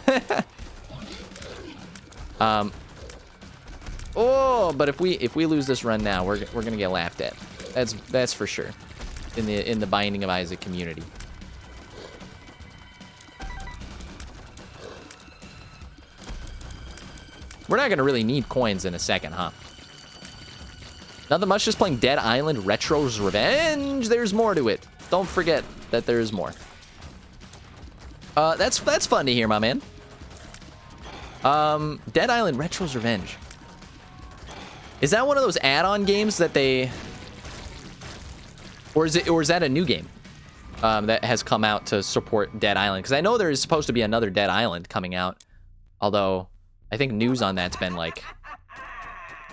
Oh, but if we lose this run now, we're gonna get laughed at. That's for sure. In the Binding of Isaac community. We're not gonna really need coins in a second, huh? Nothing much, just playing Dead Island Retro's Revenge. There's more to it. Don't forget that there is more. That's fun to hear, my man. Dead Island Retro's Revenge. Is that one of those add-on games that they... Or is that a new game that has come out to support Dead Island? Because I know there is supposed to be another Dead Island coming out. Although, I think news on that's been like...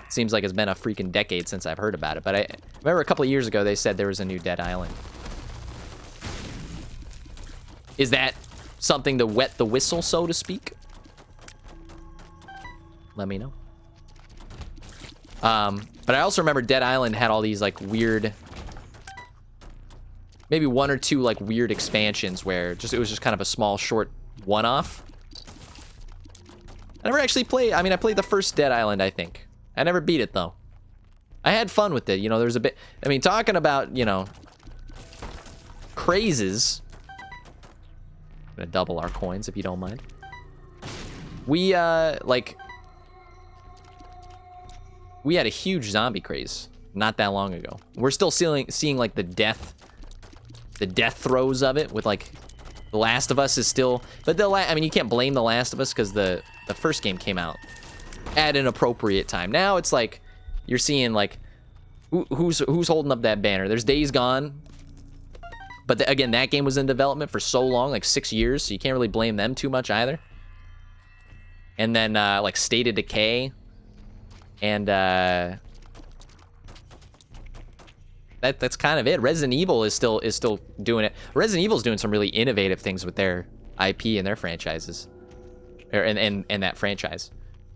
Seems like it's been a freaking decade since I've heard about it. But I remember a couple of years ago they said there was a new Dead Island. Is that something to wet the whistle, so to speak? Let me know. But I also remember Dead Island had all these like weird... Maybe one or two like weird expansions where it was just kind of a small, short one-off. I never actually played... I mean, I played the first Dead Island, I think. I never beat it, though. I had fun with it. You know, there's a bit... I mean, talking about, you know... crazes. I'm gonna double our coins, if you don't mind. We, like... We had a huge zombie craze not that long ago. We're still seeing like, the death throes of it with, like... The Last of Us is still... But I mean, you can't blame The Last of Us because the first game came out at an appropriate time. Now it's like you're seeing like who's holding up that banner. There's Days Gone, but again, that game was in development for so long, like 6 years, so you can't really blame them too much either. And then like State of Decay, and that's kind of it. Resident Evil is still doing it. Resident Evil is doing some really innovative things with their IP and their franchises, and that franchise.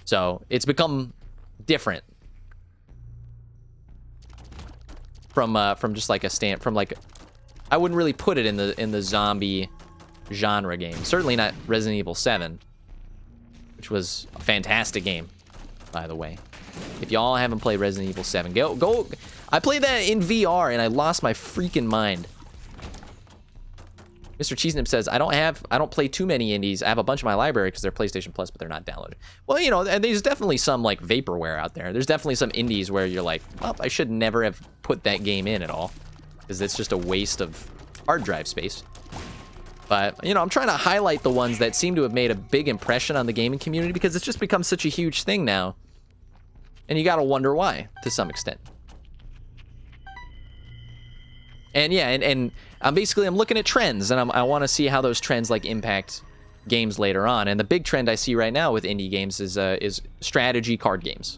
So it's become different from just like I wouldn't really put it in the zombie genre game. Certainly not Resident Evil 7, which was a fantastic game, by the way. If y'all haven't played Resident Evil 7, go. I played that in VR and I lost my freaking mind. Mr. Cheesenip says, I don't play too many indies. I have a bunch in my library because they're PlayStation Plus, but they're not downloaded. Well, you know, there's definitely some, like, vaporware out there. There's definitely some indies where you're like, well, I should never have put that game in at all because it's just a waste of hard drive space. But, you know, I'm trying to highlight the ones that seem to have made a big impression on the gaming community because it's just become such a huge thing now. And you gotta wonder why, to some extent. And yeah, and I'm looking at trends, and I want to see how those trends like impact games later on. And the big trend I see right now with indie games is strategy card games,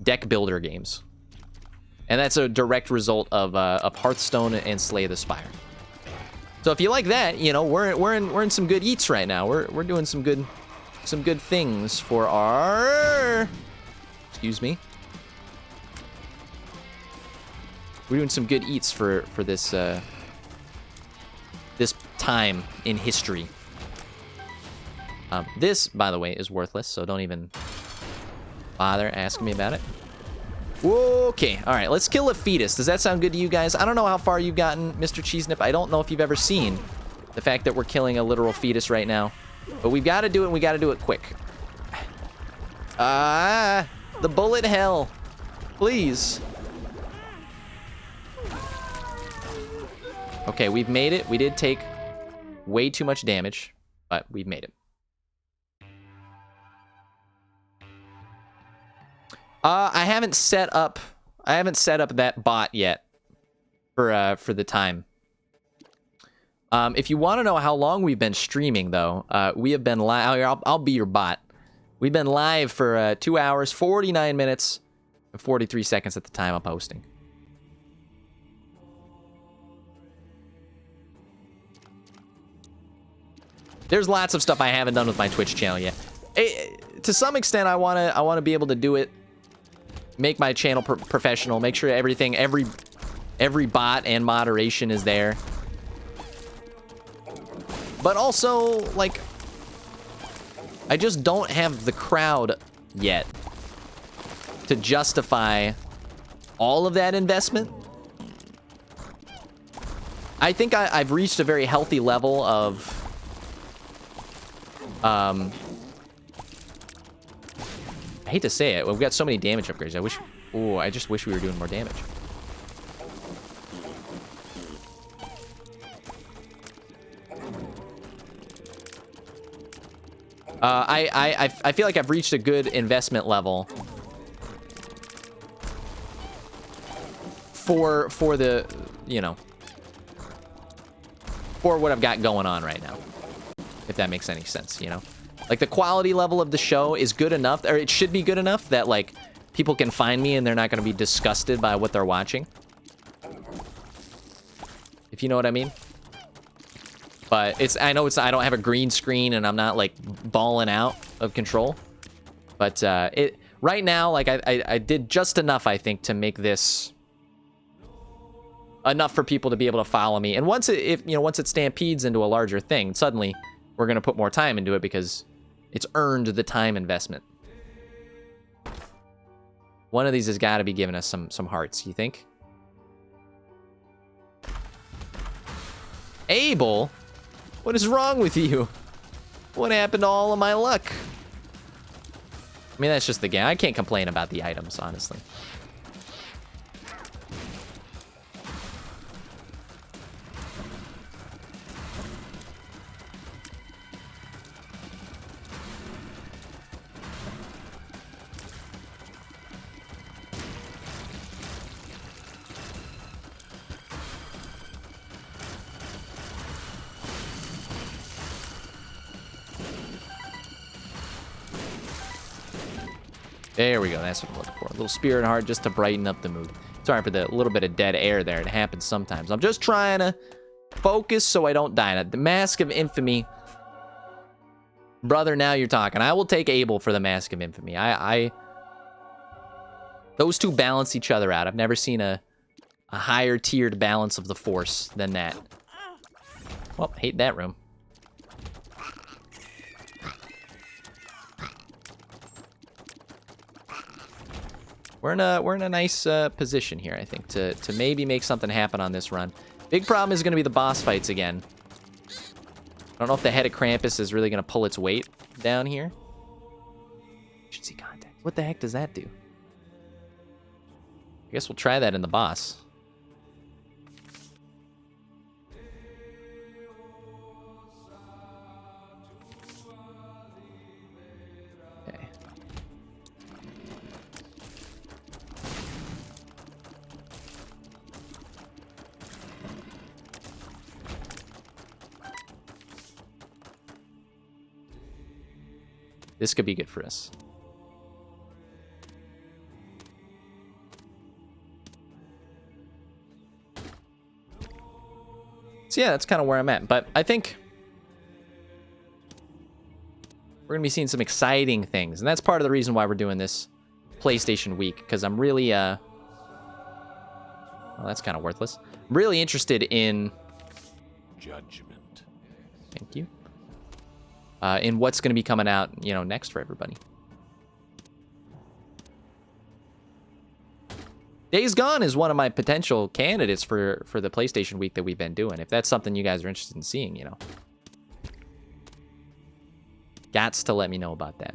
deck builder games, and that's a direct result of Hearthstone and Slay the Spire. So if you like that, you know we're in some good eats right now. We're doing some good things for our... Excuse me. We're doing some good eats for this this time in history. This, by the way, is worthless, so don't even bother asking me about it. Okay, all right, let's kill a fetus. Does that sound good to you guys? I don't know how far you've gotten, Mr. Cheesenip. I don't know if you've ever seen the fact that we're killing a literal fetus right now, but we've got to do it, and we got to do it quick. The bullet hell, please. Okay, we've made it. We did take way too much damage, but we've made it. I haven't set up that bot yet for the time. If you want to know how long we've been streaming, though, we have been live. I'll be your bot. We've been live for 2 hours, 49 minutes, and 43 seconds at the time I'm posting. There's lots of stuff I haven't done with my Twitch channel yet. To some extent, I wanna be able to do it, make my channel professional, make sure everything, every bot and moderation is there. But also, like, I just don't have the crowd yet to justify all of that investment. I think I've reached a very healthy level of I hate to say it, we've got so many damage upgrades. I just wish we were doing more damage. I feel like I've reached a good investment level for the, you know, for what I've got going on right now, if that makes any sense, you know? Like, the quality level of the show is good enough, or it should be good enough, that, like, people can find me and they're not going to be disgusted by what they're watching. If you know what I mean. But I know I don't have a green screen and I'm not, like, balling out of control. But right now, like, I did just enough, I think, to make this enough for people to be able to follow me. And once it stampedes into a larger thing, suddenly we're going to put more time into it because it's earned the time investment. One of these has got to be giving us some hearts, you think? Abel? What is wrong with you? What happened to all of my luck? I mean, that's just the game. I can't complain about the items, honestly. There we go. That's what I'm looking for. A little spirit heart just to brighten up the mood. Sorry for the little bit of dead air there. It happens sometimes. I'm just trying to focus so I don't die. The Mask of Infamy. Brother, now you're talking. I will take Abel for the Mask of Infamy. Those two balance each other out. I've never seen a higher tiered balance of the Force than that. Well, hate that room. We're in a nice position here, I think, to maybe make something happen on this run. Big problem is going to be the boss fights again. I don't know if the head of Krampus is really going to pull its weight down here. Should see contact. What the heck does that do? I guess we'll try that in the boss. This could be good for us. So yeah, that's kind of where I'm at. But I think we're going to be seeing some exciting things. And that's part of the reason why we're doing this PlayStation Week. Because I'm really... well, that's kind of worthless. I'm really interested in... Judgment. Thank you. In what's going to be coming out, you know, next for everybody. Days Gone is one of my potential candidates for the PlayStation Week that we've been doing. If that's something you guys are interested in seeing, you know. Gots to let me know about that.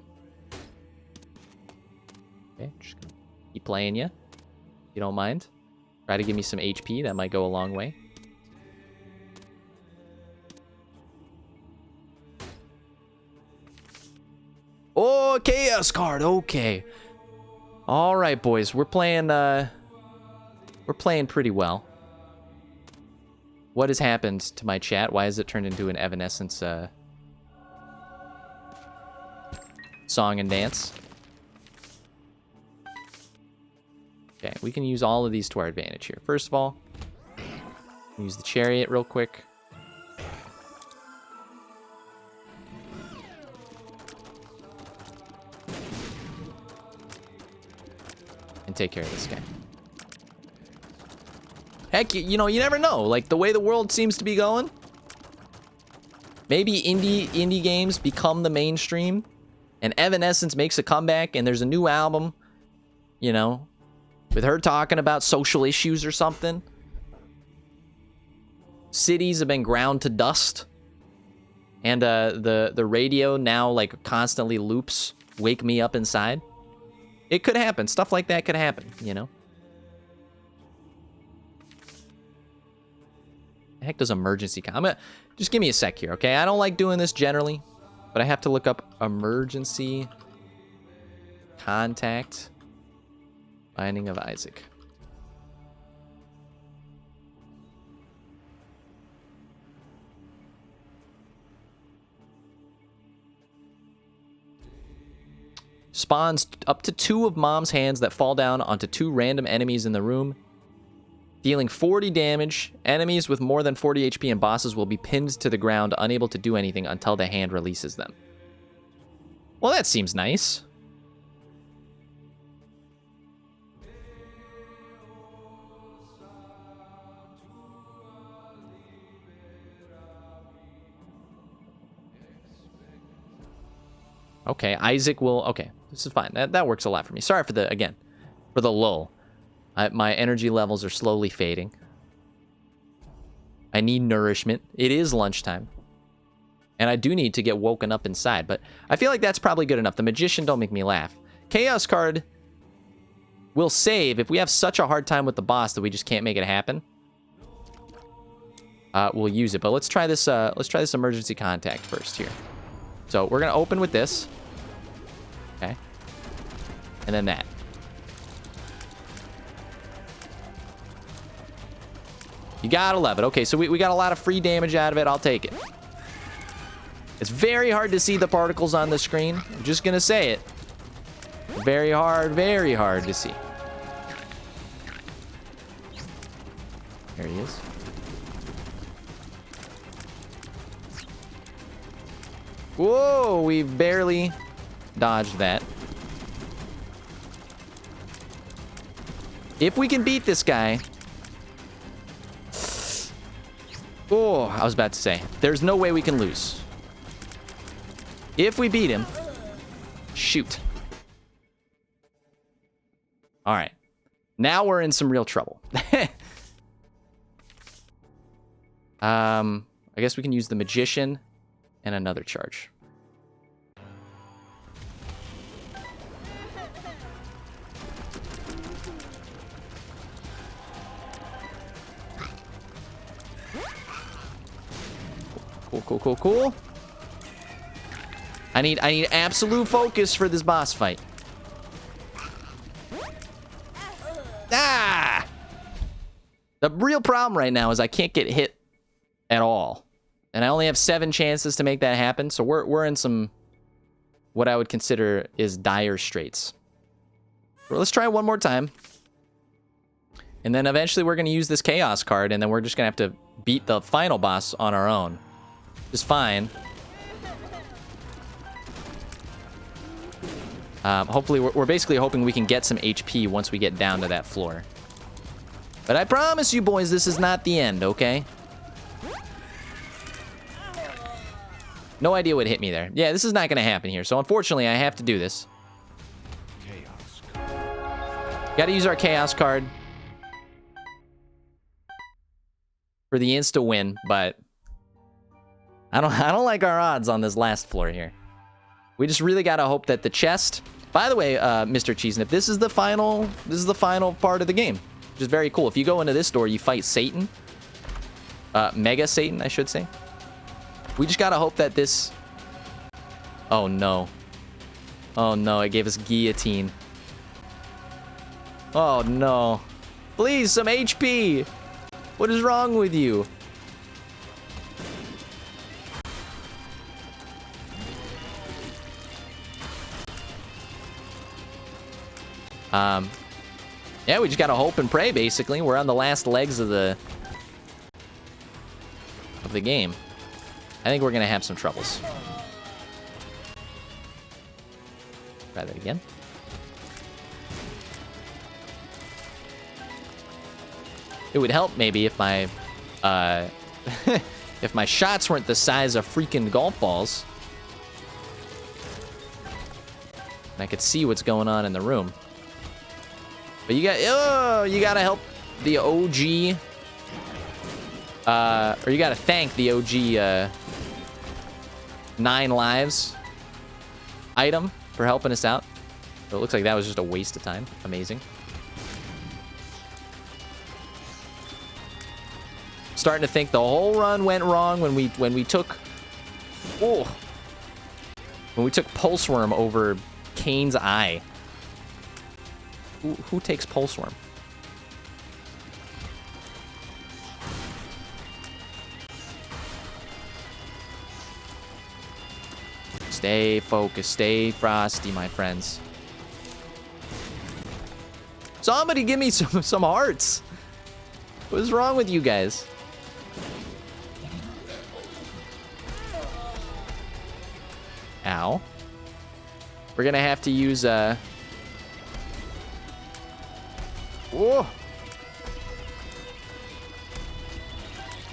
Okay, just gonna keep playing you. If you don't mind. Try to give me some HP. That might go a long way. Oh, Chaos card. Okay. All right, boys. We're playing pretty well. What has happened to my chat? Why has it turned into an Evanescence song and dance? Okay, we can use all of these to our advantage here. First of all, use the chariot real quick. and take care of this guy. Heck, you know, you never know. Like, the way the world seems to be going, maybe indie games become the mainstream, and Evanescence makes a comeback, and there's a new album, you know, with her talking about social issues or something. Cities have been ground to dust, and the radio now, like, constantly loops "Wake Me Up Inside." It could happen. Stuff like that could happen, you know? The heck does emergency... Just give me a sec here, okay? I don't like doing this generally, but I have to look up emergency contact Binding of Isaac. Spawns up to 2 of Mom's hands that fall down onto 2 random enemies in the room, dealing 40 damage. Enemies with more than 40 HP and bosses will be pinned to the ground, unable to do anything until the hand releases them. Well, that seems nice. Okay, Isaac will... Okay, this is fine. That works a lot for me. Sorry for the lull. My energy levels are slowly fading. I need nourishment. It is lunchtime. And I do need to get woken up inside, but I feel like that's probably good enough. The Magician, don't make me laugh. Chaos card will save if we have such a hard time with the boss that we just can't make it happen. We'll use it, but let's try this emergency contact first here. So we're gonna open with this. Okay. And then that. You gotta love it. Okay, so we got a lot of free damage out of it. I'll take it. It's very hard to see the particles on the screen. I'm just gonna say it. Very hard to see. There he is. Whoa, we barely dodged that. If we can beat this guy... Oh, I was about to say, there's no way we can lose. If we beat him... Shoot. Alright. Now we're in some real trouble. I guess we can use the Magician and another charge. Cool. I need absolute focus for this boss fight. Ah! The real problem right now is I can't get hit at all. And I only have 7 chances to make that happen, so we're in some what I would consider is dire straits. Well, let's try one more time. And then eventually we're going to use this Chaos card, and then we're just going to have to beat the final boss on our own. Is fine. Hopefully, we're basically hoping we can get some HP once we get down to that floor. But I promise you boys, this is not the end, okay? No idea what hit me there. Yeah, this is not going to happen here. So unfortunately, I have to do this. Got to use our Chaos card for the insta win, but I don't like our odds on this last floor here. We just really got to hope that the chest... By the way, Mr. Cheesenip, this is the final part of the game, which is very cool. If you go into this door, you fight Satan. Mega Satan, I should say. We just got to hope that this... Oh, no. Oh, no, it gave us guillotine. Oh, no. Please, some HP! What is wrong with you? Yeah, we just gotta hope and pray, basically. We're on the last legs of the game. I think we're gonna have some troubles. Try that again. It would help maybe if my if my shots weren't the size of freaking golf balls. And I could see what's going on in the room. But you gotta help the OG, or you gotta thank the OG 9 lives item for helping us out. So it looks like that was just a waste of time. Amazing. Starting to think the whole run went wrong when we took Pulse Worm over Kane's Eye. Who takes Pulse Worm? Stay focused, stay frosty, my friends. Somebody give me some hearts. What is wrong with you guys? Ow. We're gonna have to use whoa.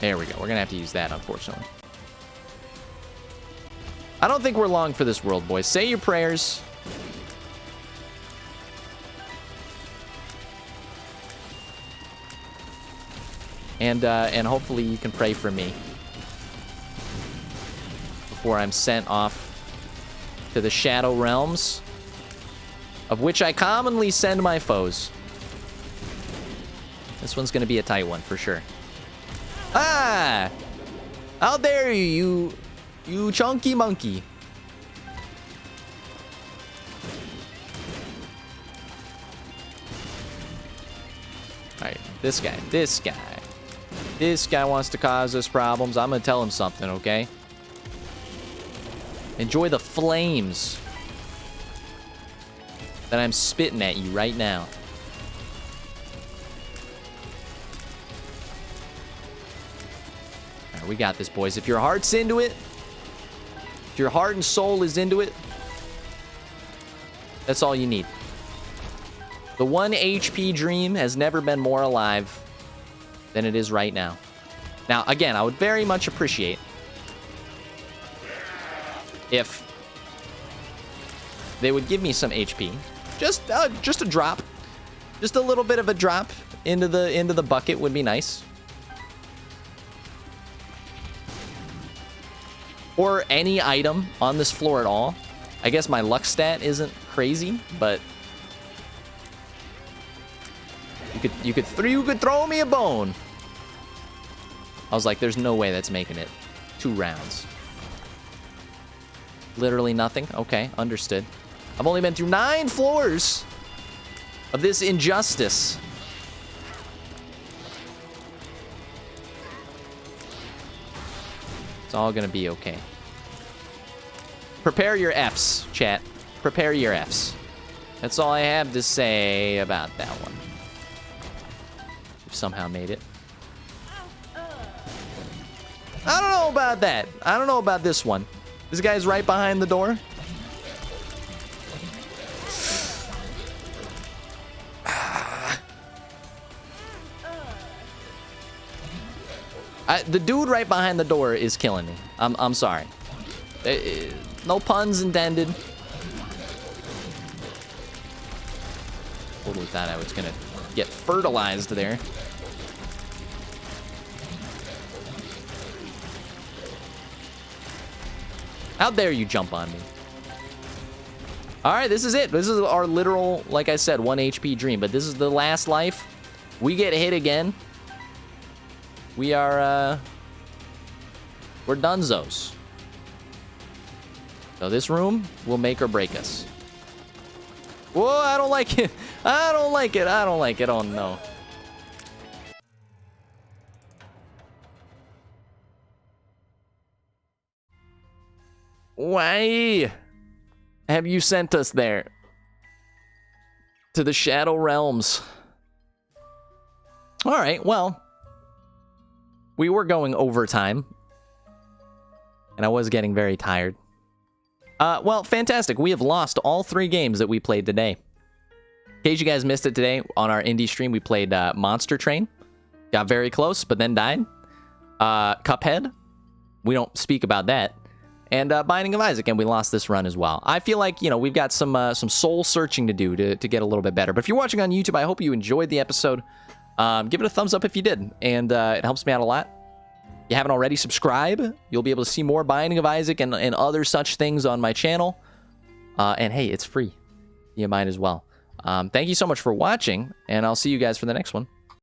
There we go. We're gonna have to use that, unfortunately. I don't think we're long for this world, boys. Say your prayers. And hopefully you can pray for me before I'm sent off to the Shadow Realms, of which I commonly send my foes. This one's gonna be a tight one for sure. Ah! How dare you, you chunky monkey. Alright, this guy wants to cause us problems. I'm gonna tell him something, okay? Enjoy the flames that I'm spitting at you right now. All right, we got this, boys. If your heart's into it, if your heart and soul is into it, that's all you need. The 1 HP dream has never been more alive than it is right now. Now, again, I would very much appreciate if they would give me some HP, just a drop, just a little bit of a drop into the bucket would be nice, or any item on this floor at all. I guess my luck stat isn't crazy, but you could throw me a bone. I was like, there's no way that's making it 2 rounds. Literally nothing? Okay, understood. I've only been through 9 floors of this injustice. It's all gonna be okay. Prepare your Fs, chat. Prepare your Fs. That's all I have to say about that one. We've somehow made it. I don't know about that. I don't know about this one. This guy's right behind the door. The dude right behind the door is killing me. I'm sorry. No puns intended. Totally thought I was gonna get fertilized there. How dare you jump on me? All right, this is it. This is our literal, like I said, 1 HP dream. But this is the last life. We get hit again. We are, we're dunzos. So this room will make or break us. Whoa, I don't like it. I don't like it. I don't like it. Oh, no. Why have you sent us there? To the Shadow Realms. All right, well, we were going overtime, and I was getting very tired. Well, fantastic. We have lost all 3 games that we played today. In case you guys missed it today, on our indie stream, we played Monster Train. got very close, but then died. Cuphead, we don't speak about that. And Binding of Isaac, and we lost this run as well. I feel like, we've got some soul searching to do to get a little bit better. But if you're watching on YouTube, I hope you enjoyed the episode. Give it a thumbs up if you did, and it helps me out a lot. If you haven't already, subscribe. You'll be able to see more Binding of Isaac and other such things on my channel. And hey, it's free. You might as well. Thank you so much for watching, and I'll see you guys for the next one.